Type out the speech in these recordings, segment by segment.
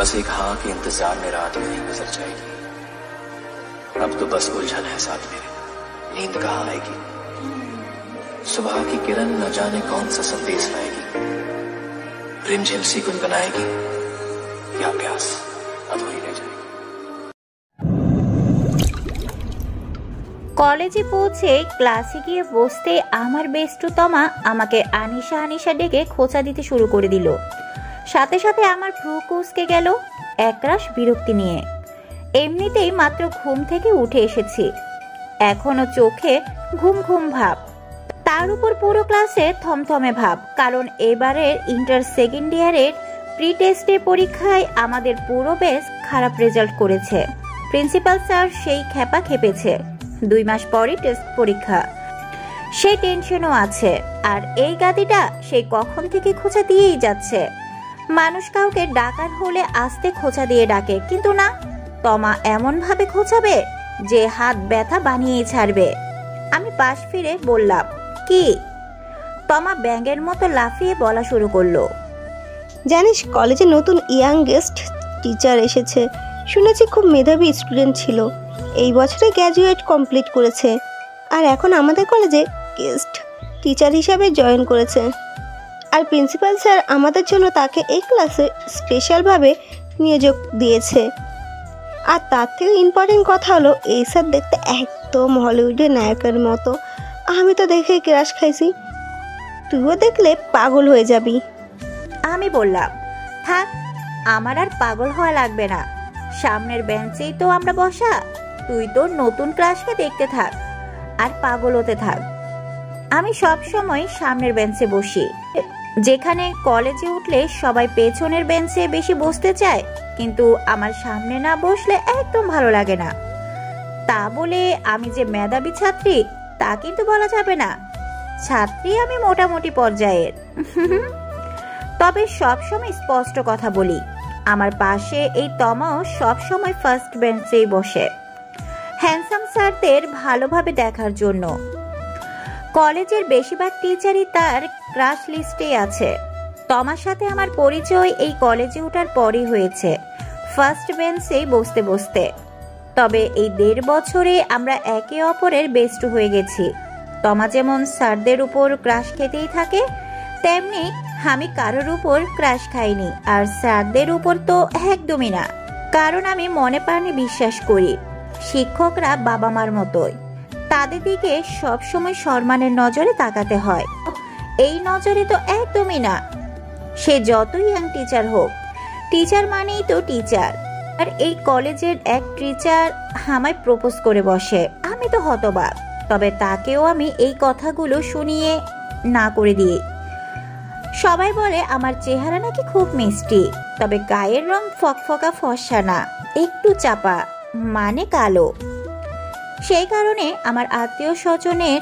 बस एक हाँ के इंतजार में रात यूं ही गुजर जाएगी। अब तो बस उलझन है साथ मेरे, नींद कहाँ आएगी। सुबह की किरण न जाने कौन सा संदेश लाएगी, रिमझिम सी गुनगुनाएगी या प्यास अधूरी रह जाएगी। কলেজে পৌঁছে ক্লাসে গিয়ে বসতে আমার বেস্টু তমা আমাকে আনিশা আনিশা ডেকে খোঁচা দিতে শুরু করে দিল। সাথে সাথে আমার ভ্রু কুঁচকে গেল একরাশ বিরক্তি নিয়ে। এমনিতেই মাত্র ঘুম থেকে উঠে এসেছি, এখনো চোখে ঘুম ঘুম ভাব, তার উপর পুরো ক্লাসে থমথমে ভাব। কারণ এবারের ইন্টার সেকেন্ড ইয়ারের প্রি টেস্টে পরীক্ষায় আমাদের পুরো বেশ খারাপ রেজাল্ট করেছে। প্রিন্সিপাল স্যার সেই খেপা খেপেছে, 2 মাস পরই টেস্ট পরীক্ষা, সেই টেনশনও আছে। আর এই গাদিটা সেই কখন থেকে খোঁচা দিয়েই যাচ্ছে। মানুষ কাউকে ডাকার হলে আস্তে খোঁচা দিয়ে ডাকে, কিন্তু না, তমা এমন ভাবে খোঁচাবে যে হাত ব্যথা বানিয়ে ছাড়বে। আমি পাশ ফিরে বললাম, কি? তমা ব্যাঙের মতো লাফিয়ে বলা শুরু করলো, জানিস কলেজে নতুন ইয়াং গেস্ট টিচার এসেছে, শুনেছি খুব মেধাবী স্টুডেন্ট ছিল, এই বছরে গ্র্যাজুয়েট কমপ্লিট করেছে, আর এখন আমাদের কলেজে গেস্ট টিচার হিসাবে জয়েন করেছে। আর প্রিন্সিপাল স্যার আমাদের জন্য তাকে এই ক্লাসে স্পেশালভাবে নিয়োগ দিয়েছে। আর তার থেকে ইম্পর্টেন্ট কথা হলো, এই স্যার দেখতে একদম হলিউডের নায়কের মতো। আমি তো দেখে ক্রাশ খাইছি, তুইও দেখলে পাগল হয়ে যাবি। আমি বললাম, থাক, আমার আর পাগল হওয়া লাগবে না, সামনের বেঞ্চেই তো আমরা বসা, তুই তো নতুন ক্লাসকে দেখতে থাক আর পাগল হতে থাক। আমি সব সময় সামনের বেঞ্চে বসি, যেখানে কলেজে উঠলে সবাই পেছনের বেঞ্চে বেশি বসতে চায়, কিন্তু আমার সামনে না বসলে একদম ভালো লাগে না। তা বলে আমি যে মেধাবী ছাত্রী তা কিন্তু বলা যাবে না, ছাত্রী আমি মোটামুটি পর্যায়ের। তবে সবসময় স্পষ্ট কথা বলি, আমার পাশে এই তমাও সবসময় ফার্স্ট বেঞ্চেই বসে, হ্যান্ডসাম স্যারদের ভালোভাবে দেখার জন্য। কলেজের বেশিরভাগ টিচারই তার ক্রাশ লিস্টে আছে। তমার সাথে আমার পরিচয় এই কলেজে ওঠার পরই হয়েছে, ফার্স্ট বেঞ্চেই বসতে বসতে। তবে এই 1.5 বছরে আমরা একে অপরের বেস্ট হয়ে গেছি। তমা যেমন স্যারদের উপর ক্রাশ খেতেই থাকে, তেমনি আমি কারোর উপর ক্রাশ খাইনি, আর স্যারদের উপর তো একদমই না। কারণ আমি মনে প্রাণে বিশ্বাস করি শিক্ষকরা বাবা মার মতোই, তাদের দিকে সবসময় সম্মানের নজরে তাকাতে হয়। এই নজরে তো একদমই না, সে যতই ইয়াং টিচার হোক, টিচার মানেই তো টিচার। আর এই কলেজের এক টিচার আমায় প্রপোজ করে বসে, আমি তো হতবাক। তবে তাকেও আমি এই কথাগুলো শুনিয়ে না করে দিই। সবাই বলে আমার চেহারা নাকি খুব মিষ্টি, তবে গায়ের রং ফকফকা ফর্সা না, একটু চাপা, মানে কালো। সেই কারণে আমার আত্মীয় স্বজনের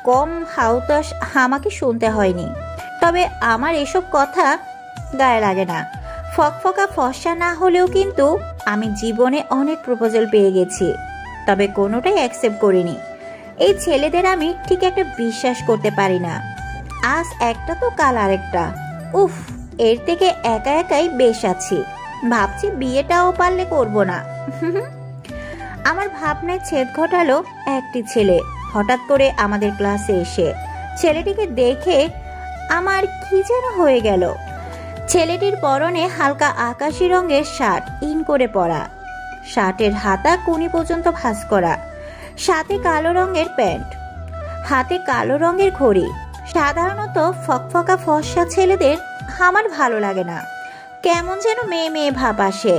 কম হাউতাস আমাকে শুনতে হয়নি। তবে আমার এসব কথা গায়ে লাগে না। ফকফকা ফর্সা না হলেও কিন্তু আমি জীবনে অনেক প্রপোজাল পেয়ে গেছি, তবে কোনোটাই অ্যাকসেপ্ট করিনি। এই ছেলেদের আমি ঠিক একটা বিশ্বাস করতে পারি না, আজ একটা তো কাল আরেকটা। উফ, এর থেকে একা একাই বেশ আছি, ভাবছি বিয়েটাও পারলে করব না। আমার ভাবনায় ছেদ ঘটালো একটি ছেলে হঠাৎ করে আমাদের ক্লাসে এসে। ছেলেটিকে দেখে আমার কি যেন হয়ে গেল। ছেলেটির পরনে হালকা আকাশি রঙের শার্ট, ইন করে পরা, শার্টের হাতা কুনি পর্যন্ত ভাঁজ করা, সাথে কালো রঙের প্যান্ট, হাতে কালো রঙের ঘড়ি। সাধারণত ফকফকা ফর্সা ছেলেদের আমার ভালো লাগে না, কেমন যেন মেয়ে মেয়ে ভাব আসে।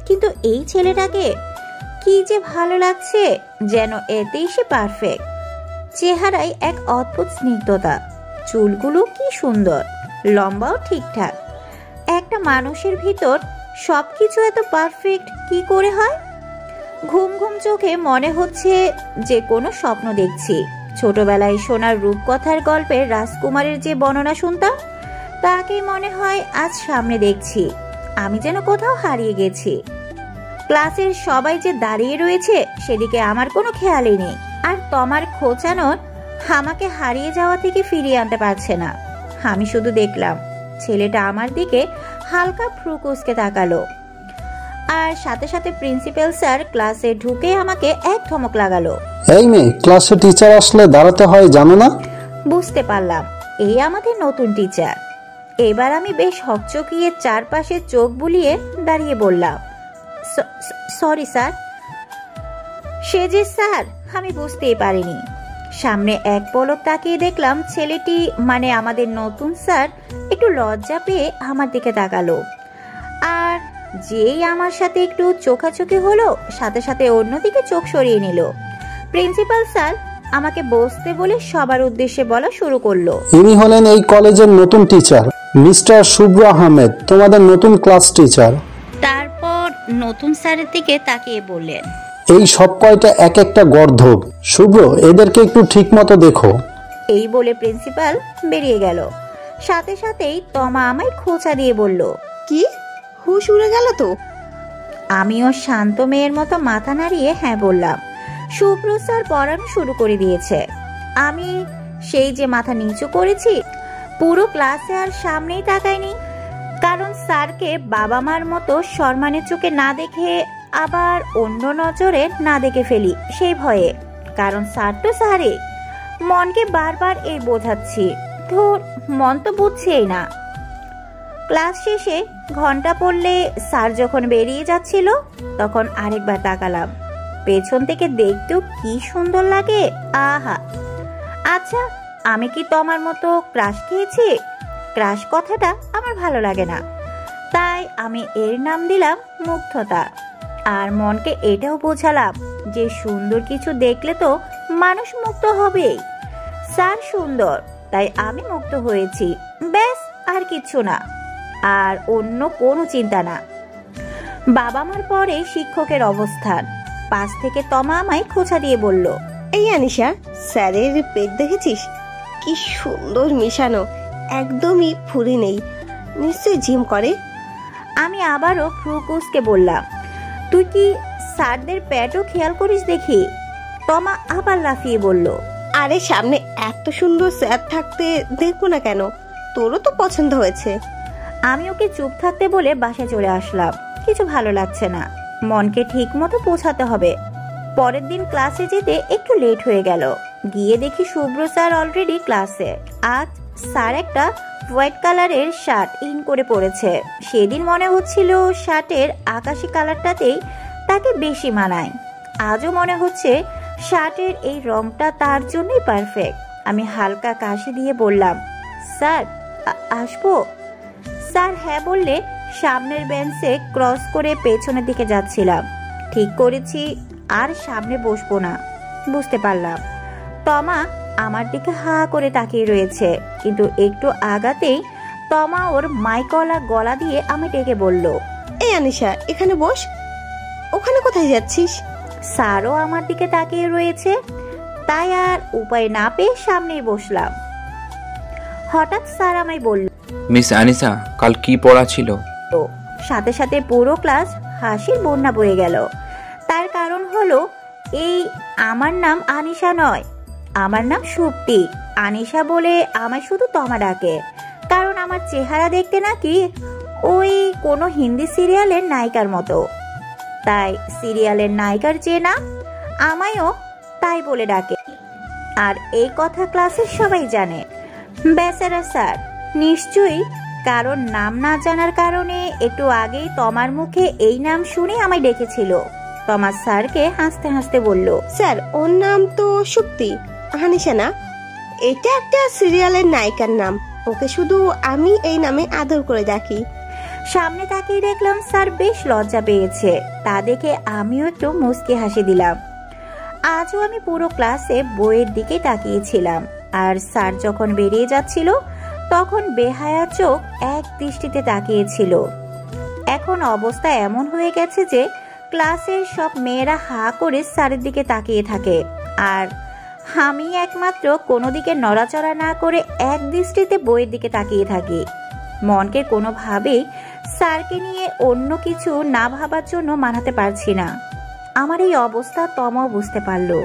কিন্তু এই ছেলেটাকে কি যে ভালো লাগছে, যেন এতেই সে পারফেক্ট। চেহারায় এক অদ্ভুত স্নিগ্ধতা, চুলগুলো কি সুন্দর, লম্বাও ঠিকঠাক। একটা মানুষের ভিতর সবকিছু এত পারফেক্ট কি করে হয়? ঘুম ঘুম চোখে মনে হচ্ছে যে কোনো স্বপ্ন দেখছি। ছোটবেলায় শোনার রূপকথার গল্পের রাজকুমারের যে বর্ণনা শুনতাম, তাকেই মনে হয় আজ সামনে দেখছি। আমি যেন কোথাও হারিয়ে গেছি। ক্লাসের সবাই যে দাঁড়িয়ে রয়েছে সেদিকে আমার কোনো খেয়ালই নেই। আর তমার খোঁচানোর আমাকে হারিয়ে যাওয়া থেকে ফিরিয়ে আনতে পারছে না। আমি শুধু দেখলাম ছেলেটা আমার দিকে হালকা ভ্রু কুঁচকে তাকালো। আর সাথে সাথে প্রিন্সিপাল স্যার ক্লাসে ঢুকে আমাকে এক ধমক লাগালো। এই মেয়ে, ক্লাসে টিচার আসলে দাঁড়াতে হয় জানো না? বুঝতে পারলাম এই আমাদের নতুন টিচার। এবার আমি বেশ হকচকিয়ে চারপাশে চোখ বুলিয়ে দাঁড়িয়ে বললাম, সরি স্যার। সে যে স্যার আমি বুঝতেই পারিনি। সামনে এক পলক তাকিয়ে দেখলাম ছেলেটি মানে আমাদের নতুন স্যার একটু লজ্জা পেয়ে আমার দিকে তাকালো, আর যেই আমার সাথে একটু চোখাচোখি হলো সাথে সাথে অন্যদিকে চোখ সরিয়ে নিল। প্রিন্সিপাল স্যার আমাকে বসতে বলে সবার উদ্দেশ্যে বলা শুরু করলো। ইনি হলেন এই কলেজের নতুন টিচার, মিস্টার শুভ্র আহমেদ, তোমাদের নতুন ক্লাস টিচার। তারপর নতুন স্যারের দিকে তাকিয়ে বললেন, এই সব কয়টা এক একটা গর্ধব, শুভ্র এদেরকে একটু ঠিক মতো দেখো। এই বলে প্রিন্সিপাল বেরিয়ে গেল। সাথে সাথেই তমা আমায় খোঁচা দিয়ে বলল, কি হুশ উড়ে গেল তো? আমিও শান্ত মেয়ের মতো মাথা নাড়িয়ে হ্যাঁ বললাম। শুভ্র স্যার পড়ানো শুরু করে দিয়েছে। আমি সেই যে মাথা নিচু করেছি, পুরো ক্লাসে আর সামনেই তাকাইনি, কারণ স্যারকে বাবা মার মতো সম্মানের চোখে না দেখে আবার অন্য নজরে না দেখে ফেলি সেই ভয়ে। কারণ স্যার তো স্যারে, মনকে বারবার এই বোঝাচ্ছি, ধুর মন তো বুঝছেই না। ক্লাস শেষে ঘন্টা পড়লে স্যার যখন বেরিয়ে যাচ্ছিল তখন আরেকবার তাকালাম। পেছন থেকে দেখতেও কি সুন্দর লাগে, আহা। আচ্ছা, আমি কি তোমার মতো ক্রাশ খেয়েছি? ক্রাশ কথাটা আমার ভালো লাগে না, তাই আমি এর নাম দিলাম মুগ্ধতা। আর মনকে এটাও বোঝালাম যে সুন্দর কিছু দেখলে তো মানুষ মুগ্ধ হবেই। স্যার সুন্দর তাই আমি মুগ্ধ হয়েছি, ব্যাস আর কিছু না, আর অন্য কোনো চিন্তা না। বাবা মার পরে শিক্ষকের অবস্থান। পাশ থেকে তমা আমায় খোঁচা দিয়ে বলল, এই আনিশা, স্যারের পেট দেখেছিস? কি সুন্দর মিশানো, একদমই ফুলি নেই, নিশ্চয়ই জিম করে। আমি আবারও ফ্রুকুসকে বললাম, তুই কি স্যারদের পেটও খেয়াল করিস দেখি? তমা আবার লাফিয়ে বলল, আরে সামনে এত সুন্দর স্যার থাকতে দেখবো না কেন? তোরও তো পছন্দ হয়েছে। আমি ওকে চুপ থাকতে বলে বাসায় চলে আসলাম। কিছু ভালো লাগছে না, মনকে ঠিক মতো পৌঁছাতে হবে। পরের দিন ক্লাসে যেতে একটু লেট হয়ে গেল। গিয়ে দেখি শুভ্র স্যার অলরেডি ক্লাসে। আজ স্যার একটা হোয়াইট কালারের শার্ট ইন করে পড়েছে। সেদিন মনে হচ্ছিল শার্টের আকাশি কালারটাতেই তাকে বেশি মানায়। আজও মনে হচ্ছে শার্টের এই রংটা তার জন্যই পারফেক্ট। আমি হালকা কাশি দিয়ে বললাম, স্যার আসবো? স্যার হ্যাঁ বললে সামনের বেঞ্চে ক্রস করে পেছনের দিকে যাচ্ছিলাম। ঠিক করেছি আর সামনে বসবো না, বুঝতে পারলাম। তমা আমার দিকে হা করে তাকিয়ে রয়েছে, কিন্তু একটু আগাতেই তমা ওর মাইকলা গলা দিয়ে আমি ডেকে বলল, এই আনিশা, এখানে বস। ওখানে কোথায় যাচ্ছিস? স্যারও আমার দিকে তাকিয়ে রয়েছে, তাই আর উপায় না পেয়ে সামনেই বসলাম। হঠাৎ স্যার আমায় বলল, মিস আনিসা, কাল কি পড়া ছিল? সাথে সাথে পুরো ক্লাস হাসির বন্যা বয়ে গেল। তার কারণ হলো এই, আমার নাম আনিশা নয়, আমার নাম সুপ্তি। আনিশা বলে আমায় শুধু তমা ডাকে, কারণ আমার চেহারা দেখতে নাকি ওই কোনো হিন্দি সিরিয়ালের নায়িকার মতো। তাই সিরিয়ালের নায়িকার যে নাম, আমায়ও তাই বলে ডাকে। আর এই কথা ক্লাসের সবাই জানে। বেচারা স্যার নিশ্চয়ই কারণ নাম না জানার কারণে একটু আগেই তমার মুখে এই নাম শুনে আমায় ডেকেছিল। তমা স্যারকে হাসতে হাসতে বলল, স্যার ওর নাম তো সুপ্তি, আনিশা না। এটা একটা সিরিয়ালের নায়িকার নাম, ওকে শুধু আমি এই নামে আদর করে ডাকি। সামনে তাকিয়ে দেখলাম স্যার বেশ লজ্জা পেয়েছে। তা দেখে আমিও একটু মুচকি হাসি দিলাম। আজও আমি পুরো ক্লাসে বইয়ের দিকে তাকিয়েছিলাম, আর স্যার যখন বেরিয়ে যাচ্ছিল তখন বেহায়া চোখ এক দৃষ্টিতে তাকিয়েছিল। এখন অবস্থা এমন হয়ে গেছে যে ক্লাসের সব মেয়েরা হা করে স্যারের দিকে তাকিয়ে থাকে, আর আমি একমাত্র কোনো দিকে নড়াচড়া না করে এক দৃষ্টিতে বইয়ের দিকে তাকিয়ে থাকি। মনকে কোনোভাবেই স্যারকে নিয়ে অন্য কিছু না ভাবার জন্য মানাতে পারছি না। আমার এই অবস্থা তমাও বুঝতে পারলো,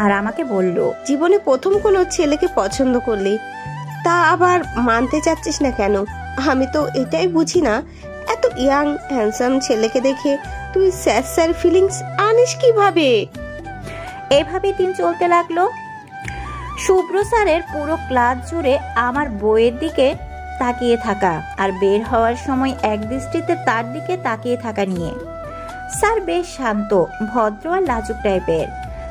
আর আমাকে বলল, জীবনে প্রথম কোনো ছেলেকে পছন্দ করলি, তা আবার মানতে চাচ্ছিস না কেন? আমি তো এটাই বুঝি না, এত ইয়াং হ্যান্ডসাম ছেলেকে দেখে তুই স্যার স্যার ফিলিংস আনিস কিভাবে? এভাবে দিন চলতে লাগলো। শুভ্র স্যারের পুরো ক্লাস জুড়ে আমার বইয়ের দিকে তাকিয়ে থাকা আর বের হওয়ার সময় এক দৃষ্টিতে তার দিকে তাকিয়ে থাকা নিয়ে। স্যার বেশ শান্ত, ভদ্র আর লাজুক টাইপের।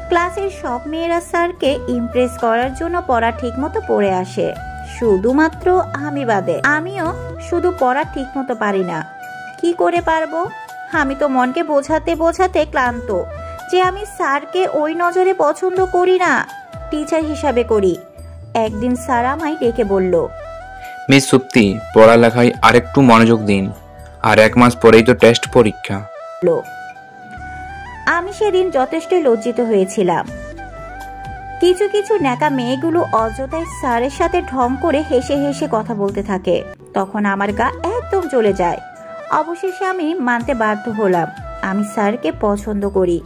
ক্লাসের সব মেয়েরা স্যারকে ইমপ্রেস করার জন্য পড়া ঠিক মতো পড়ে আসে, শুধুমাত্র আমি বাদে। আমিও শুধু পড়া ঠিক মতো পারি না। কি করে পারবো? আমি তো মনকে বোঝাতে বোঝাতে ক্লান্ত যে আমি স্যারকে ওই নজরে পছন্দ করি না, টিচার হিসাবে করি। একদিন স্যার আমায় ডেকে বলল, মিস সুপ্তি, পড়ালেখায় আরেকটু মনোযোগ দিন, আর 1 মাস পরেই তো টেস্ট পরীক্ষা। আমি সেদিন যথেষ্ট লজ্জিত হয়েছিলাম। কিছু কিছু ন্যাকা মেয়েগুলো অযথায় স্যারের সাথে ঢং করে হেসে হেসে কথা বলতে থাকে, তখন আমার গা একদম চলে যায়। অবশেষে আমি মানতে বাধ্য হলাম, আমি স্যারকে পছন্দ করি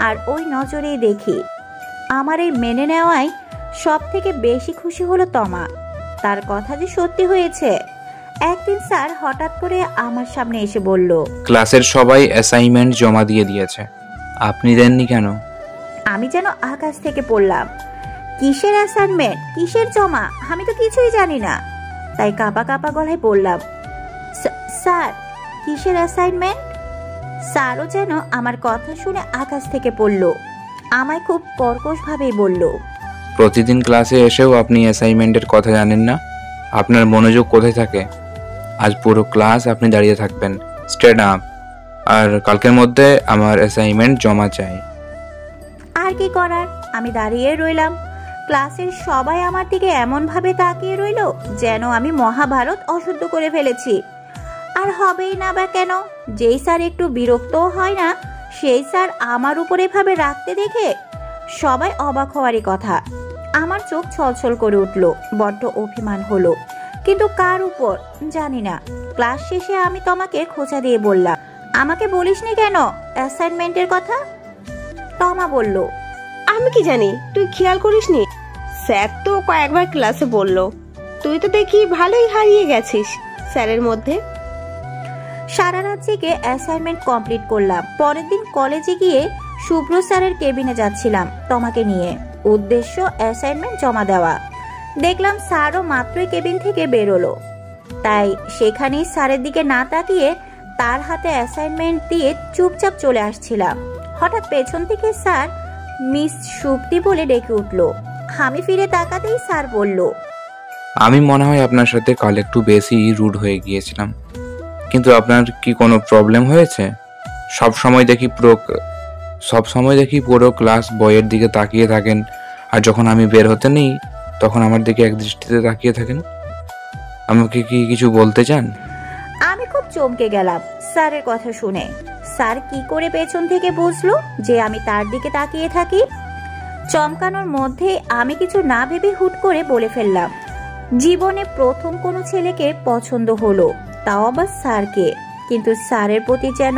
আর ওই নজরেই দেখি। আমার এই মেনে নেওয়ায় সব থেকে বেশি খুশি হলো তমা। তার কথা যে সত্যি হয়েছে। একদিন স্যার হঠাৎ করে আমার সামনে এসে বলল, ক্লাসের সবাই অ্যাসাইনমেন্ট জমা দিয়ে দিয়েছে, আপনি দেননি কেন? আমি যেন আকাশ থেকে পড়লাম। কিসের অ্যাসাইনমেন্ট, কিসের জমা? আমি তো কিছুই জানি না। তাই কাঁপা কাঁপা গলায় বললাম, স্যার কিসের অ্যাসাইনমেন্ট? স্যারও যেন আমার কথা শুনে আকাশ থেকে পড়ল। আমায় খুব কর্কশ ভাবেই বলল, প্রতিদিন ক্লাসে এসেও আপনি অ্যাসাইনমেন্টের কথা জানেন না? আপনার মনোযোগ কোথায় থাকে? আজ পুরো ক্লাস আপনি দাঁড়িয়ে থাকবেন, স্ট্যান্ড আপ, আর কালকের মধ্যে আমার অ্যাসাইনমেন্ট জমা চাই। আর কি করার, আমি দাঁড়িয়ে রইলাম। ক্লাসের সবাই আমার দিকে এমন ভাবে তাকিয়ে রইল যেন আমি মহাভারত অশুদ্ধ করে ফেলেছি। আর হবেই না বা কেন? যেই স্যার একটু বিরক্তও হয় না, সেই স্যার আমার উপর এভাবে রাখতে দেখে সবাই অবাক হওয়ারই কথা। আমার চোখ ছলছল করে উঠল, বড্ড অভিমান হলো, কিন্তু কার উপর জানি না। ক্লাস শেষে আমি তোমাকে খোঁচা দিয়ে বললাম, আমাকে বলিসনি কেন অ্যাসাইনমেন্টের কথা? তমা বলল, আমি কি জানি, তুই খেয়াল করিসনি? স্যার তো কয়েকবার ক্লাসে বলল, তুই তো দেখি ভালোই হারিয়ে গেছিস স্যারের মধ্যে। সারা রাত জেগে অ্যাসাইনমেন্ট কমপ্লিট করলাম। পরের দিন কলেজে গিয়ে শুভ্র স্যারের কেবিনে যাচ্ছিলাম তোমাকে নিয়ে, উদ্দেশ্য অ্যাসাইনমেন্ট জমা দেওয়া। দেখলাম স্যারও মাত্রই কেবিন থেকে বেরোলো, তাই সেখানেই স্যারের দিকে না তাকিয়ে তার হাতে অ্যাসাইনমেন্ট দিয়ে চুপচাপ চলে আসছিলাম। হঠাৎ পেছন থেকে স্যার মিস সুপ্তি বলে ডেকে উঠল। আমি ফিরে তাকাতেই স্যার বলল, আমি মনে হয় আপনার সাথে কাল একটু বেশি রুড হয়ে গিয়েছিলাম, কিন্তু আপনার কি কোনো প্রবলেম হয়েছে? সব সময় দেখি পুরো ক্লাস বইয়ের দিকে তাকিয়ে থাকেন, আর যখন আমি বের হতে নেই তখন আমার দিকে এক দৃষ্টিতে তাকিয়ে থাকেন। আমাকে কি কিছু বলতে চান? আমি খুব চমকে গেলাম স্যারের কথা শুনে। স্যার কি করে পেছন থেকে বুঝলো যে আমি তার দিকে তাকিয়ে থাকি? চমকানোর মধ্যে আমি কিছু না ভেবে হুট করে বলে ফেললাম, জীবনে প্রথম কোনো ছেলেকে পছন্দ হলো, তাও আবার স্যারকে। কিন্তু স্যারের প্রতি যেন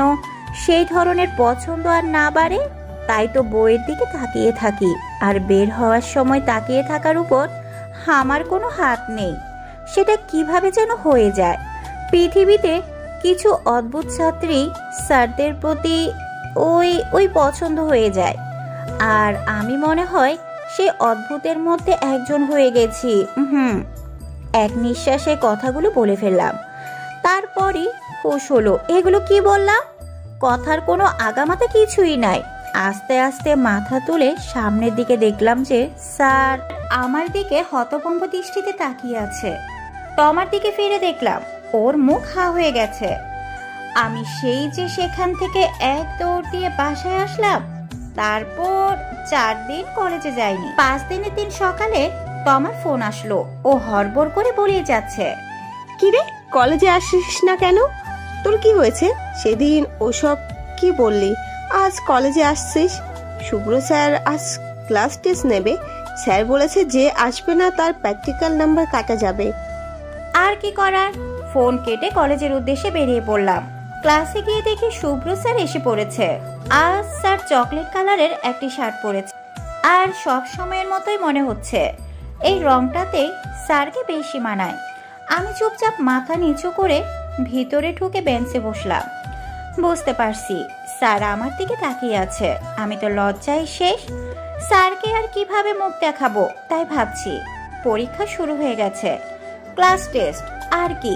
সেই ধরনের পছন্দ আর না বাড়ে, তাই তো বইয়ের দিকে তাকিয়ে থাকি, আর বের হওয়ার সময় তাকিয়ে থাকার উপর আমার কোনো হাত নেই। সেটা কিভাবে যেন হয়ে যায়। পৃথিবীতে কিছু অদ্ভুত ছাত্রী স্যারদের প্রতি ওই পছন্দ হয়ে যায়, আর আমি মনে হয় সেই অদ্ভুতের মধ্যে একজন হয়ে গেছি। এক নিঃশ্বাসে কথাগুলো বলে ফেললাম। তারপরই হুঁশ হলো, এগুলো কি বললাম? কথার কোনো আগামাথা কিছুই নাই। আস্তে আস্তে মাথা তুলে সামনের দিকে দেখলাম যে স্যার আমার দিকে হতভম্ব দৃষ্টিতে তাকিয়ে আছে। তোমার দিকে ফিরে দেখলাম ওর মুখ হা হয়ে গেছে। আমি সেই যে সেখান থেকে এক দৌড় দিয়ে বাসায় আসলাম। তারপর 4 দিন কলেজে যাইনি। 5 দিনের দিন সকালে তোমার ফোন আসলো। ও হড়বড় করে বলেই যাচ্ছে, কি রে, কলেজে আসিস না কেন? তোর কি হয়েছে? সেদিন ওসব কি বললি, আজ কলেজে আসছিস? শুভ্র স্যার আজ ক্লাস টেস্ট নেবে। স্যার বলেছে যে আসবে না তার প্র্যাকটিক্যাল নাম্বার কাটা যাবে। আর কি করার, ফোন কেটে কলেজের উদ্দেশ্যে বেরিয়ে পড়লাম। ক্লাসে গিয়ে দেখি শুভ্র স্যার এসে পড়েছে। আজ স্যার চকলেট কালারের একটি শার্ট পরেছে, আর সব সময়ের মতোই মনে হচ্ছে এই রংটাতে স্যারকে বেশি মানায়। আমি চুপচাপ মাথা নিচু করে ভিতরে ঢুকে বেঞ্চে বসলাম। বুঝতে পারছি স্যার আমার দিকে তাকিয়ে আছে। আমি তো লজ্জায় শেষ। স্যারকে আর কিভাবে মুখ দেখাবো তাই ভাবছি। পরীক্ষা শুরু হয়ে গেছে, ক্লাস টেস্ট আর কি।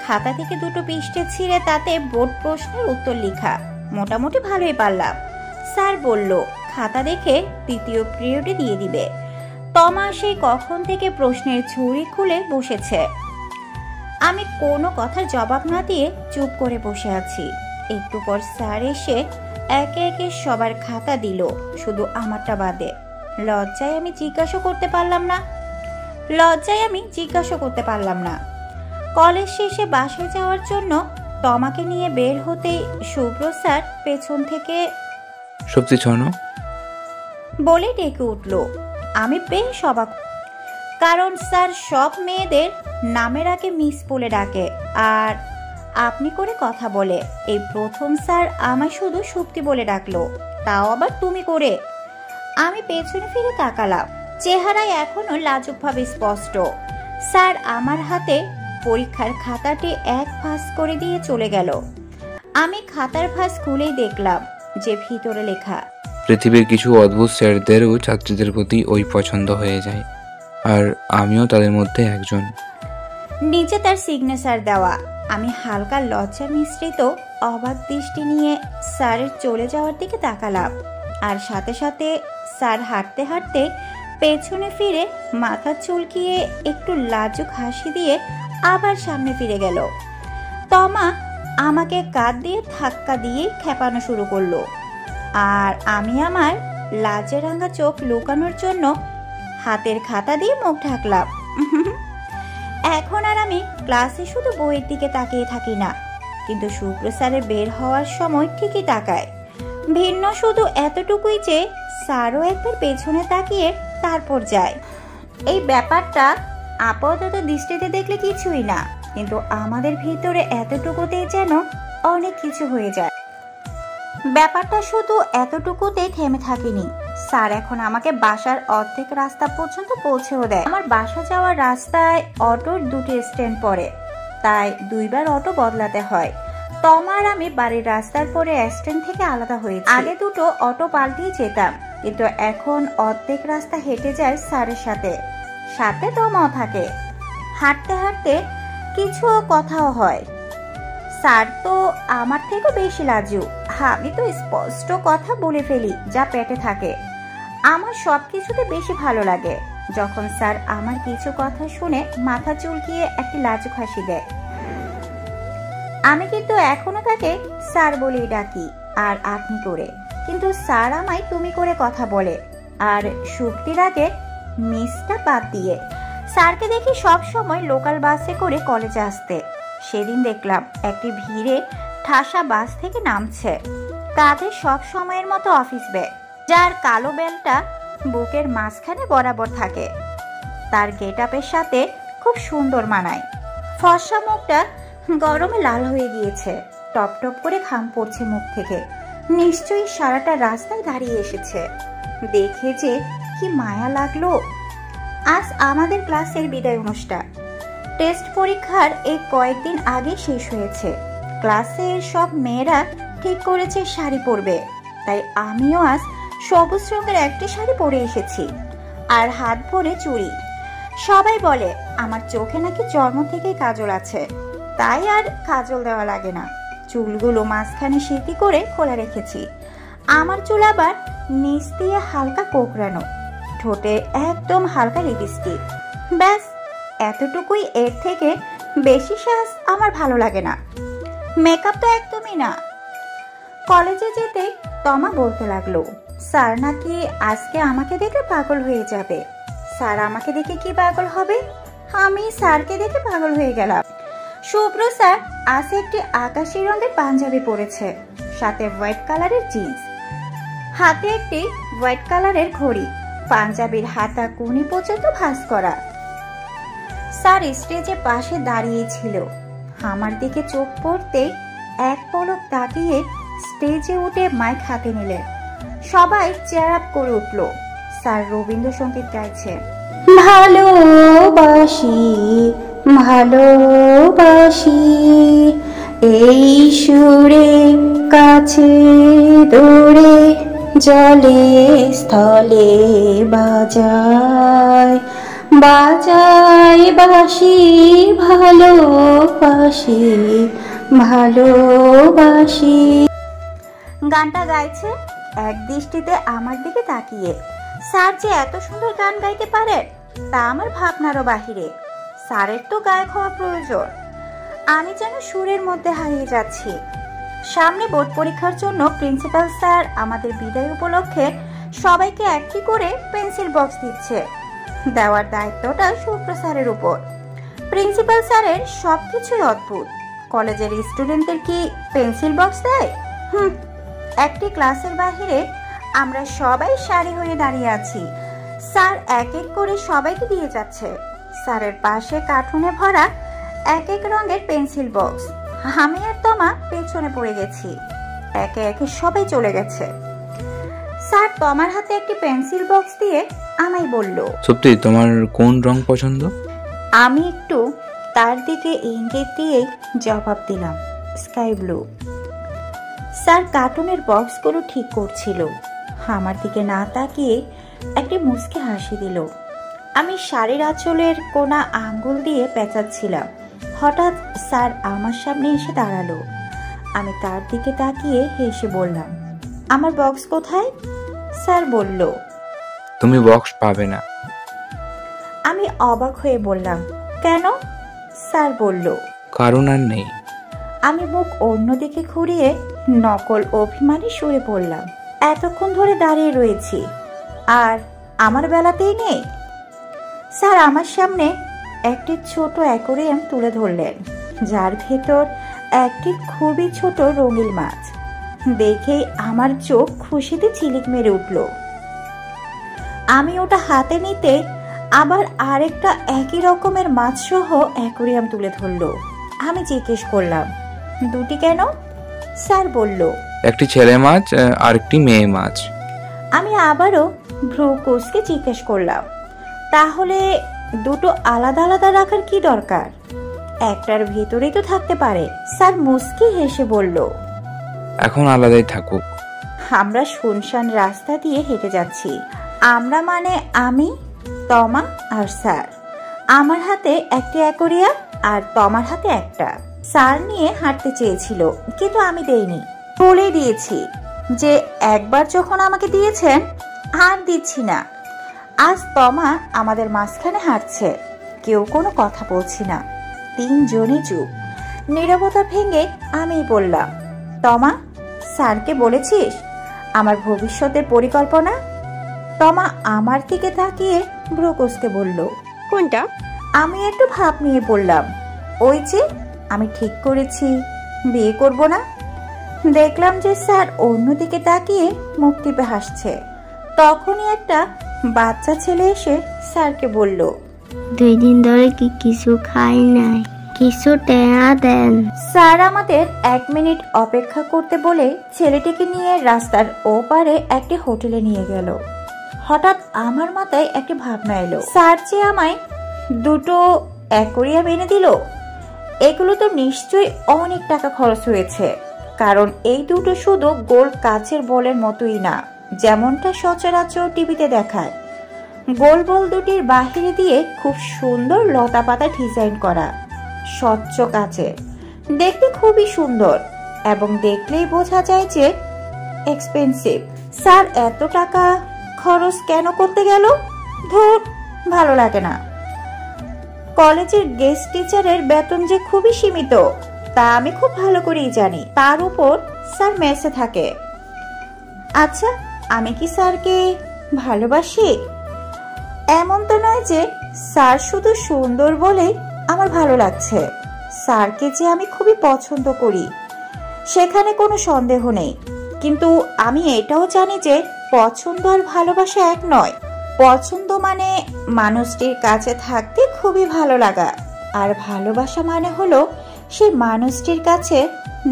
খাতা থেকে দুটো পৃষ্ঠা ছিঁড়ে তাতে বোর্ড প্রশ্নের উত্তর লেখা। মোটামুটি ভালোই পারলাম। স্যার বলল খাতা দেখে দ্বিতীয় পিরিয়ডে দিয়ে দিবে। তমা সেই কখন থেকে প্রশ্নের ঝুড়ি খুলে বসেছে। আমি কোনো কথার জবাব না দিয়ে চুপ করে বসে আছি। একটু পর স্যার এসে একে একে সবার খাতা দিল, শুধু আমারটা বাদে। লজ্জায় আমি জিজ্ঞাসা করতে পারলাম না। কলেজ শেষে বাসায় যাওয়ার জন্য তমাকে নিয়ে বের হতেই শুভ্র স্যার পেছন থেকে সবজি ছড়ানো বলে ডেকে উঠল। আমি বেশ অবাক, কারণ স্যার সব মেয়েদের নামের আগে মিস বলে ডাকে আর আপনি করে কথা বলে। এই প্রথম স্যার আমায় শুধু সুপ্তি বলে ডাকলো, তাও আবার তুমি করে। আমি পেছনে ফিরে তাকালাম। চেহারায় এখনো লাজুকভাবে স্পষ্ট। স্যার আমার হাতে পরীক্ষার খাতাটি এক ভাঁজ করে দিয়ে চলে গেল। আমি খাতার ভাঁজ খুলেই দেখলাম যে ভিতরে লেখা, পৃথিবীর কিছু অদ্ভুত স্যারদেরও ছাত্রীদের প্রতি ওই পছন্দ হয়ে যায়, আর আমিও তাদের মধ্যে একজন। নিচে তার সিগনেচার দেওয়া। আমি হালকা লজ্জা মিশ্রিত অবাক দৃষ্টি নিয়ে স্যারের চলে যাওয়ার দিকে তাকালাম। আর সাথে সাথে স্যার হাঁটতে হাঁটতে পেছনে ফিরে মাথা চুলকিয়ে একটু লাজুক হাসি দিয়ে আবার সামনে ফিরে গেল। তমা আমাকে কাঁধ দিয়ে ধাক্কা দিয়ে খেপানো শুরু করলো, আর আমি আমার লাজে রাঙা চোখ লুকানোর জন্য হাতের খাতা দিয়ে মুখ ঢাকলাম। এখন আর আমি ক্লাসে শুধু বইয়ের দিকে তাকিয়ে থাকি না, কিন্তু শুভ্র স্যারের বের হওয়ার সময় ঠিকই তাকায়। ভিন্ন শুধু এতটুকুই যে স্যারও একবার পেছনে তাকিয়ে তারপর যায়। এই ব্যাপারটা আপাতত দৃষ্টিতে দেখলে কিছুই না, কিন্তু আমাদের ভিতরে এতটুকুতেই যেন অনেক কিছু হয়ে যায়। ব্যাপারটা শুধু এতটুকুতেই থেমে থাকেনি। স্যার এখন আমাকে বাসার অর্ধেক রাস্তা পর্যন্ত পৌঁছেও দেয়। আমার বাসা যাওয়ার রাস্তায় অটোর দুটি স্ট্যান্ড পড়ে, তাই দুইবার অটো বদলাতে হয়। তমার আমি বাড়ির রাস্তার পরে স্ট্যান্ড থেকে আলাদা হয়েছি। আগে দুটো অটো পাল্টিয়ে যেতাম, কিন্তু এখন অর্ধেক রাস্তা হেঁটে যায় স্যারের সাথে, সাথে তমাও থাকে। হাঁটতে হাঁটতে কিছু কথাও হয়। স্যার তো আমার থেকেও বেশি লাজু। আমি তো স্পষ্ট কথা বলে ফেলি যা পেটে থাকে। আমার সবকিছুতে বেশি ভালো লাগে যখন স্যার আমার কিছু কথা শুনে মাথা চুলকিয়ে একটি লাজুক হাসি দেয়। আমি কিন্তু এখনো তাকে স্যার বলেই ডাকি আর আপনি করে, কিন্তু স্যার আমায় তুমি করে কথা বলে, আর সুক্তির আগে মিসটা বাদ দিয়ে। স্যারকে দেখি সব সময় লোকাল বাসে করে কলেজে আসতে। সেদিন দেখলাম একটি ভিড়ে ঠাসা বাস থেকে নামছে, কাঁধে সব সময়ের মতো অফিস ব্যাগ, যার কালো বেলটা বুকের মাঝখানে বরাবর থাকে। তার গেটআপের সাথে খুব সুন্দর মানায়। ফর্সা মুখটা গরমে লাল হয়ে গিয়েছে, টপ টপ করে ঘাম পড়ছে মুখ থেকে। নিশ্চয়ই সারাটা রাস্তায় দাঁড়িয়ে এসেছে। দেখে যে কি মায়া লাগলো। আজ আমাদের ক্লাসের বিদায় অনুষ্ঠান। টেস্ট পরীক্ষার এই কয়েকদিন আগে শেষ হয়েছে। ক্লাসের সব মেয়েরা ঠিক করেছে শাড়ি পরবে, তাই আমিও আজ সবুজ রঙের একটি শাড়ি পরে এসেছি, আর হাত ভরে চুড়ি। সবাই বলে আমার চোখে নাকি জন্ম থেকেই কাজল আছে, তাই আর কাজল দেওয়া লাগে না। চুলগুলো মাঝখানে সিঁথি করে খোলা রেখেছি। আমার চুল আবার নিচ দিয়ে হালকা কোঁকড়ানো, ঠোঁটে একদম হালকা লিপস্টিক। ব্যাস এতটুকুই, এর থেকে বেশি সাজ আমার ভালো লাগে না। মেকআপ তো একদমই না। কলেজে যেতে তমা বলতে লাগলো, স্যার নাকি আজকে আমাকে দেখে পাগল হয়ে যাবে। স্যার আমাকে দেখে কি পাগল হবে? আমি স্যারকে দেখে পাগল হয়ে গেলাম। শুভ্র স্যার আজ একটি আকাশি রঙের পাঞ্জাবি পরেছে, সাথে হোয়াইট কালারের জিন্স, হাতে একটি হোয়াইট কালারের ঘড়ি, পাঞ্জাবির হাতা কুনি পর্যন্ত ভাঁজ করা। স্যার স্টেজের পাশে দাঁড়িয়ে ছিল। আমার দিকে চোখ পড়তে এক পলক তাকিয়ে স্টেজে উঠে মাইক হাতে নিলেন। সবাই চেয়ার আপ করে উঠল। স্যার রবীন্দ্রসঙ্গীত গাইছে। ভালোবাসি ভালোবাসি এই সুরে কাছে দূরে জলে স্থলে বাজায় বাজায় বাঁশি ভালোবাসি ভালোবাসি। গানটা গাইছে এক দৃষ্টিতে আমার দিকে তাকিয়ে। স্যার যে এত সুন্দর গান গাইতে পারে তা আমার ভাবনারও বাহিরে। স্যারের তো গায়ক হওয়া প্রয়োজন। আমি যেন সুরের মধ্যে হারিয়ে যাচ্ছি। সামনে বোর্ড পরীক্ষার জন্য প্রিন্সিপাল স্যার আমাদের বিদায় উপলক্ষে সবাইকে একটি করে পেন্সিল বক্স দিচ্ছে। দেওয়ার দায়িত্বটা শুভ্র স্যারের উপর। প্রিন্সিপাল স্যারের সবকিছুই অদ্ভুত। কলেজের স্টুডেন্টদের কি পেন্সিল বক্স দেয়? একটি ক্লাসের বাহিরে আমরা সবাই সারি হয়ে দাঁড়িয়ে আছি। স্যার এক এক করে সবাইকে দিয়ে যাচ্ছে। স্যারের পাশে কার্টুনে ভরা এক এক রঙের পেন্সিল বক্স। আমি আর তমা পেছনে পড়ে গেছি। একে একে সবাই চলে গেছে। স্যার তমার হাতে একটি পেন্সিল বক্স দিয়ে আমায় বলল, সত্যি তোমার কোন রং পছন্দ? আমি একটু তার দিকে ইঙ্গিত দিয়ে জবাব দিলাম, স্কাই ব্লু। স্যার কার্টুনের বক্সগুলো ঠিক করছিল। আমার দিকে না তাকিয়ে একটি মুচকি হাসি দিল। আমি শাড়ির আঁচলের কোনা আঙ্গুল দিয়ে পেঁচাচ্ছিলাম। হঠাৎ স্যার আমার সামনে এসে দাঁড়ালো। আমি তার দিকে তাকিয়ে হেসে বললাম, আমার বক্স কোথায়? স্যার বলল, তুমি বক্স পাবে না। আমি অবাক হয়ে বললাম, কেন? স্যার বলল, কারণ আর নেই। আমি মুখ অন্যদিকে ঘুরিয়ে নকল অভিমানী সুরে পড়লাম, এতক্ষণ ধরে দাঁড়িয়ে রয়েছি আর আমার বেলাতেই নেই। স্যার আমার সামনে একটি ছোট অ্যাকোয়ারিয়াম তুলে ধরলেন, যার ভেতর একটি খুবই ছোট রঙিন মাছ। দেখেই আমার চোখ খুশিতে চিলিক মেরে উঠল। আমি ওটা হাতে নিতে আবার আরেকটা একই রকমের মাছ সহ অ্যাকোয়ারিয়াম তুলে ধরলো। আমি জিজ্ঞেস করলাম, দুটি কেন? স্যার বলল, একটি ছেলে মাছ আর একটি মেয়ে মাছ। আমি আবারও ভ্রু কুঁচকে জিজ্ঞেস করলাম, তাহলে দুটো আলাদা আলাদা রাখার কি দরকার? একটার ভিতরেই তো থাকতে পারে। স্যার মুস্কি হেসে বলল, এখন আলাদাই থাকুক। আমরা শুনশান রাস্তা দিয়ে হেঁটে যাচ্ছি। আমরা মানে আমি, তমা আর স্যার। আমার হাতে একটি অ্যাকোয়ারিয়াম আর তমার হাতে একটা। স্যার নিয়ে হাঁটতে চেয়েছিল, কিন্তু আমি দেইনি। বলে দিয়েছি যে একবার যখন আমাকে দিয়েছেন আর দিচ্ছি না। আজ তমা আমাদের মাঝখানে হাঁটছে। কেউ কোনো কথা বলছি না। তিনজনই চুপ। নীরবতা ভেঙে আমি বললাম, তমা, স্যারকে বলেছিস আমার ভবিষ্যতের পরিকল্পনা? তমা আমার দিকে তাকিয়ে ব্রোকসকে বলল, কোনটা? আমি একটু ভাব নিয়ে বললাম, ওই যে আমি ঠিক করেছি বিয়ে করব না। দেখলাম যে স্যার অন্যদিকে তাকিয়ে মুখ টিপে হাসছে। তখনই একটা বাচ্চা ছেলে এসে স্যারকে বলল, 2 দিন ধরে কি কিছু খাই নাই, কিছু টেয়া দেন। স্যার আমাদের 1 মিনিট অপেক্ষা করতে বলে ছেলেটিকে নিয়ে রাস্তার ওপারে একটি হোটেলে নিয়ে গেল। হঠাৎ আমার মাথায় একটি ভাবনা এলো, স্যার যে আমায় দুটো অ্যাকোয়ারিয়াম এনে দিল, এগুলো তো নিশ্চয়ই অনেক টাকা খরচ হয়েছে। কারণ এই দুটো শুধু গোল কাচের বলের মতোই না, যেমনটা সচরাচর টিভিতে দেখায়। গোল বল দুটির বাহিরে দিয়ে খুব সুন্দর লতা পাতা ডিজাইন করা, স্বচ্ছ কাচের। দেখতে খুবই সুন্দর এবং দেখলেই বোঝা যায় যে এক্সপেন্সিভ। স্যার এত টাকা খরচ কেন করতে গেল? ধুর, ভালো লাগে না। কলেজের গেস্ট টিচারের বেতন যে খুবই সীমিত তা আমি খুব ভালো করেই জানি। তার উপর স্যার মেসে থাকে। আচ্ছা, আমি কি স্যারকে ভালোবাসি? এমন তো নয় যে স্যার শুধু সুন্দর বলেই আমার ভালো লাগছে। স্যারকে যে আমি খুবই পছন্দ করি সেখানে কোনো সন্দেহ নেই। কিন্তু আমি এটাও জানি যে পছন্দ আর ভালোবাসা এক নয়। পছন্দ মানে মানুষটির কাছে থাকতে খুবই ভালো লাগা, আর ভালোবাসা মানে হলো সেই মানুষটির কাছে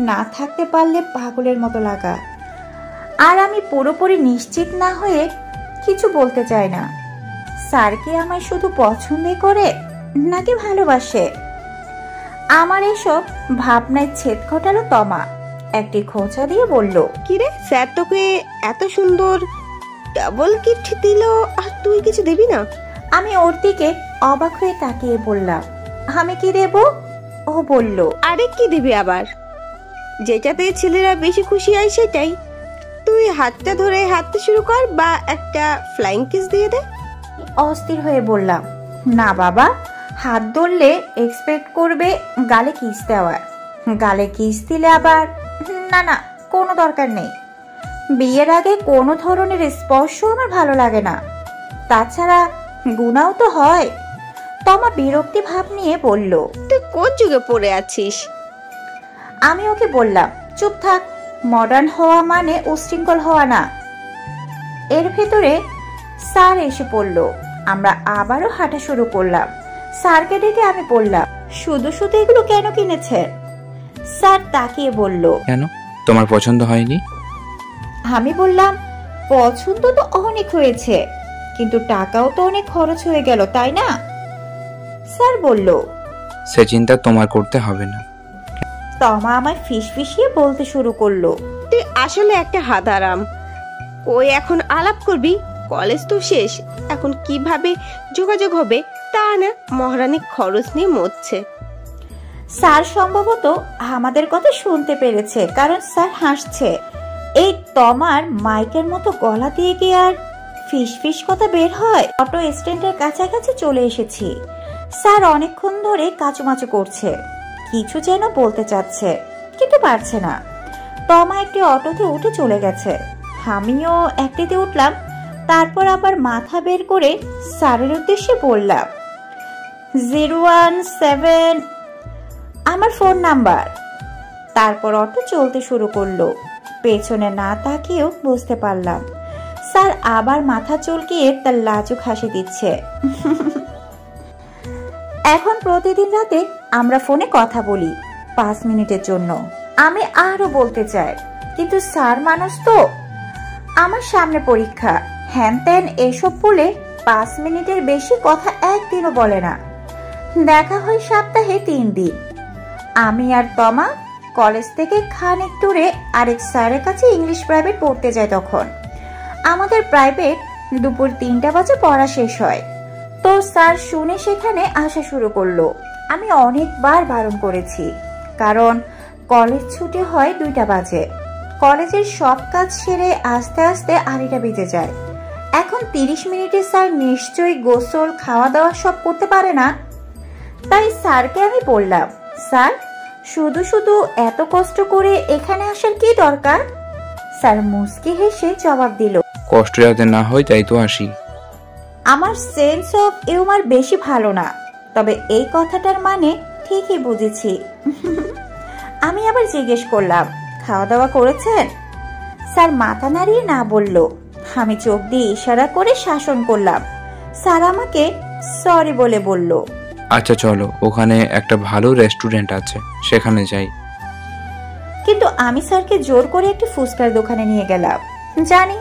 না থাকতে পারলে পাগলের মতো লাগা। আর আমি পুরোপুরি নিশ্চিত না হয়ে কিছু বলতে চাই না। স্যার কি আমায় শুধু পছন্দই করে নাকি ভালোবাসে? আমার এসব ভাবনায় ছেদ ঘটালো তমা। একটি খোঁচা দিয়ে বলল, কিরে স্যার তোকে এত সুন্দর ডাবল গিফট দিল আর তুই কিছু দিবি না? আমি ওর দিকে অবাক হয়ে তাকিয়ে বললাম, আমি কি দেব? ও বলল, আরে কি দিবি আবার? যেটাতে ছেলেরা বেশি খুশি হয় সেটাই। তুই হাতটা ধরে হাঁটতে শুরু কর বা একটা ফ্লাইং কিস দিয়ে দে। অস্থির হয়ে বললাম, না বাবা, হাত ধরলে এক্সপেক্ট করবে গালে কিস দেওয়ার। গালে কিস দিলে আবার না না, কোনো দরকার নেই। বিয়ের আগে কোনো ধরনের স্পর্শ আমার ভালো লাগে না, তাছাড়া গুনাও তো হয়। তমা বিরক্তি ভাব নিয়ে বলল, তুই কোন যুগে পড়ে আছিস? আমি ওকে বললাম, চুপ থাক, মডার্ন হওয়া মানে উশৃঙ্খল হওয়া না। এর ভেতরে স্যার এসে পড়ল। আমরা আবারও হাঁটা শুরু করলাম। স্যারকে ডেকে আমি বললাম, শুধু শুধু এগুলো কেন কিনেছেন? স্যার তাকিয়ে বলল, কেন, তোমার পছন্দ হয়নি? আমি বললাম, পছন্দ তো অনেক হয়েছে, কিন্তু টাকাও তো অনেক খরচ হয়ে গেল, তাই না? স্যার বলল, সে চিন্তা তোমার করতে হবে না। তমা আমায় ফিসফিসিয়ে বলতে শুরু করলো, তুই আসলে একটা হাদারাম। ওই এখন আলাপ করবি? কলেজ তো শেষ, এখন কিভাবে যোগাযোগ হবে তা না, মহারানী খরচ নিয়ে মরছে। স্যার সম্ভবত আমাদের কথা শুনতে পেরেছে, কারণ স্যার হাসছে। এই তমার মাইকের মতো গলা দিয়ে কি আর ফিসফিস কথা বের হয়? অটো স্ট্যান্ডের কাছাকাছি চলে এসেছি। স্যার অনেকক্ষণ ধরে কাচুমাচু করছে, কিছু যেন বলতে চাচ্ছে কিন্তু পারছে না। তমা একটি অটোতে উঠে চলে গেছে, আমিও একটিতে উঠলাম। তারপর আবার মাথা বের করে স্যারের উদ্দেশ্যে বললাম, 017 আমার ফোন নাম্বার। তারপর অটো চলতে শুরু করলো। পেছনে না তাকিয়েও বুঝতে পারলাম স্যার আবার মাথা চুলকিয়ে তার লাজুক হাসি দিচ্ছে। এখন প্রতিদিন রাতে আমরা ফোনে কথা বলি 5 মিনিটের জন্য। আমি আরো বলতে চাই, কিন্তু স্যার মানুষ তো, আমার সামনে পরীক্ষা, হ্যান ত্যান এসব বলে 5 মিনিটের বেশি কথা একদিনও বলে না। দেখা হয় সপ্তাহে 3 দিন। আমি আর তমা কলেজ থেকে খানিক দূরে আরেক স্যারের কাছে ইংলিশ প্রাইভেট পড়তে যাই। তখন আমাদের প্রাইভেট দুপুর 3টা বাজে পড়া শেষ হয়। তো স্যার শুনে সেখানে আসা শুরু করলো। আমি অনেকবার বারণ করেছি, কারণ কলেজ ছুটি হয় 2টা বাজে। কলেজের সব কাজ সেরে আস্তে আস্তে 2:30 বেজে যায়। এখন 30 মিনিটে স্যার নিশ্চয়ই গোসল খাওয়া দাওয়া সব করতে পারে না। তাই স্যারকে আমি বললাম, স্যার শুধু শুধু এত কষ্ট করে এখানে আসার কি দরকার? স্যার মুস্কি হেসে জবাব দিল, কষ্ট যাতে না হয় তাই তো আসি। আমার সেন্স অফ হিউমার বেশি ভালো না, তবে এই কথাটার মানে ঠিকই বুঝেছি। আমি আবার জিজ্ঞেস করলাম, খাওয়া দাওয়া করেছেন? স্যার মাথা নাড়িয়ে না বলল। আমি চোখ দিয়ে ইশারা করে শাসন করলাম। স্যার আমাকে সরি বলে বলল, আচ্ছা চলো, ওখানে একটা ভালো রেস্টুরেন্ট আছে, সেখানে যাই। কিন্তু আমি স্যারকে জোর করে একটি ফুচকার দোকানে নিয়ে গেলাম। জানি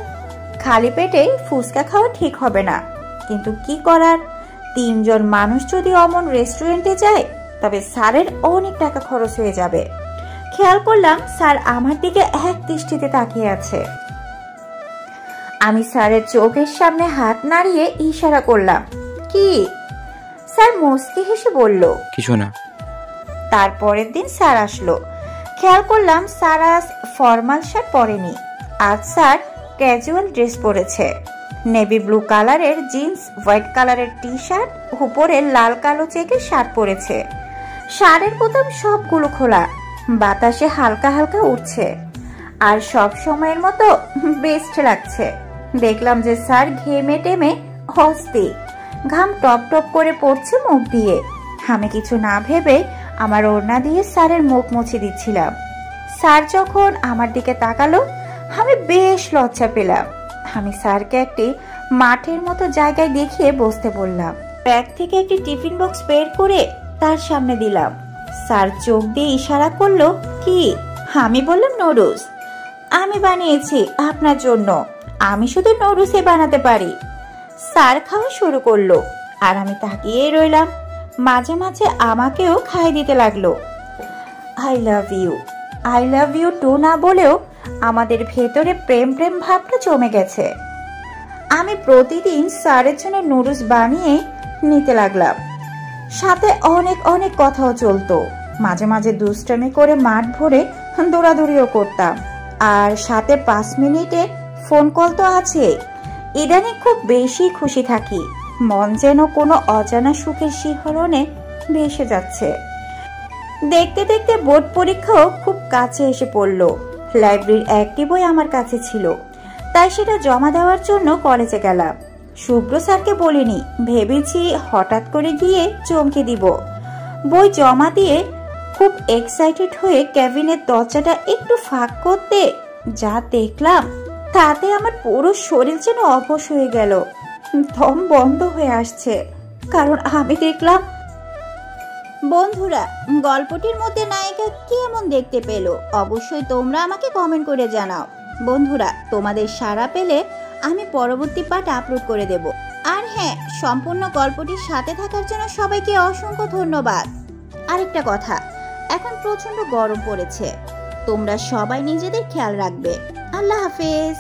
খালি পেটে ফুচকা খাওয়া ঠিক হবে না, কিন্তু কি করার, 3 জন মানুষ যদি অমন রেস্টুরেন্টে যায় তবে স্যারের অনেক টাকা খরচ হয়ে যাবে। খেয়াল করলাম স্যার আমার দিকে এক দৃষ্টিতে তাকিয়ে আছে। আমি স্যারের চোখের সামনে হাত নাড়িয়ে ইশারা করলাম, কি? স্যার মুস্কি হেসে বলল, কিছু না। তারপরের দিন স্যার আসলো। খেয়াল করলাম স্যার আজ ফর্মাল শার্ট পরেনি, আজ স্যার ক্যাজুয়াল ড্রেস পরেছে। নেভি ব্লু কালারের জিন্স, হোয়াইট কালারের টি শার্ট, উপরে লাল কালো চেকের শার্ট পরেছে। শার্টের বোতাম সবগুলো খোলা, বাতাসে হালকা হালকা উঠছে, আর সব সময়ের মতো বেস্ট লাগছে। দেখলাম যে স্যার ঘেমে টেমে অস্থির, ঘাম টপ টপ করে পড়ছে মুখ দিয়ে। আমি কিছু না ভেবে আমার ওড়না দিয়ে স্যারের মুখ মুছে দিচ্ছিলাম। স্যার যখন আমার দিকে তাকালো, আমি বেশ লজ্জা পেলাম। আমি স্যারকে একটি মাঠের মতো জায়গায় দেখিয়ে বসতে বললাম। ব্যাগ থেকে একটি টিফিন বক্স বের করে তার সামনে দিলাম। স্যার চোখ দিয়ে ইশারা করলো, কি? আমি বললাম, নুডলস। আমি বানিয়েছি আপনার জন্য, আমি শুধু নুডলসই বানাতে পারি। স্যার খাওয়া শুরু করলো আর আমি তাকিয়ে রইলাম। মাঝে মাঝে আমাকেও খাই দিতে লাগলো। আই লাভ ইউ টু না বলেও আমাদের ভেতরে প্রেম প্রেম ভাবটা জমে গেছে। আমি প্রতিদিন স্যারের জন্য নুডলস বানিয়ে নিতে লাগলাম, সাথে অনেক অনেক কথাও চলতো। মাঝে মাঝে দুষ্টামি করে মাঠ ভরে দৌড়াদৌড়িও করতাম, আর সাথে 5 মিনিটে ফোন কল তো আছে। ইদানিং খুব বেশি খুশি থাকি, মন যেন কোনো অজানা সুখের শিহরণে ভেসে যাচ্ছে। দেখতে দেখতে বোর্ড পরীক্ষাও খুব কাছে এসে পড়ল। লাইব্রেরির একটি বই আমার কাছে ছিল, তাই সেটা জমা দেওয়ার জন্য কলেজে গেলাম। শুভ্র স্যারকে বলিনি, ভেবেছি হঠাৎ করে গিয়ে চমকে দিব। বই জমা দিয়ে খুব এক্সাইটেড হয়ে ক্যাবিনের দরজাটা একটু ফাঁক করতে যা দেখলাম, তাতে আমার পুরো শরীর যেন অবশ হয়ে গেল। দম বন্ধ হয়ে আসছে, কারণ আমি দেখলাম। বন্ধুরা, গল্পটির মধ্যে নায়িকা কেমন দেখতে পেল অবশ্যই তোমরা আমাকে কমেন্ট করে জানাও। বন্ধুরা, তোমাদের সাড়া পেলে আমি পরবর্তী পার্ট আপলোড করে দেব। আর হ্যাঁ, সম্পূর্ণ গল্পটির সাথে থাকার জন্য সবাইকে অসংখ্য ধন্যবাদ। আরেকটা কথা, এখন প্রচন্ড গরম পড়েছে, তোমরা সবাই নিজেদের খেয়াল রাখবে। আল্লাহ হাফেজ।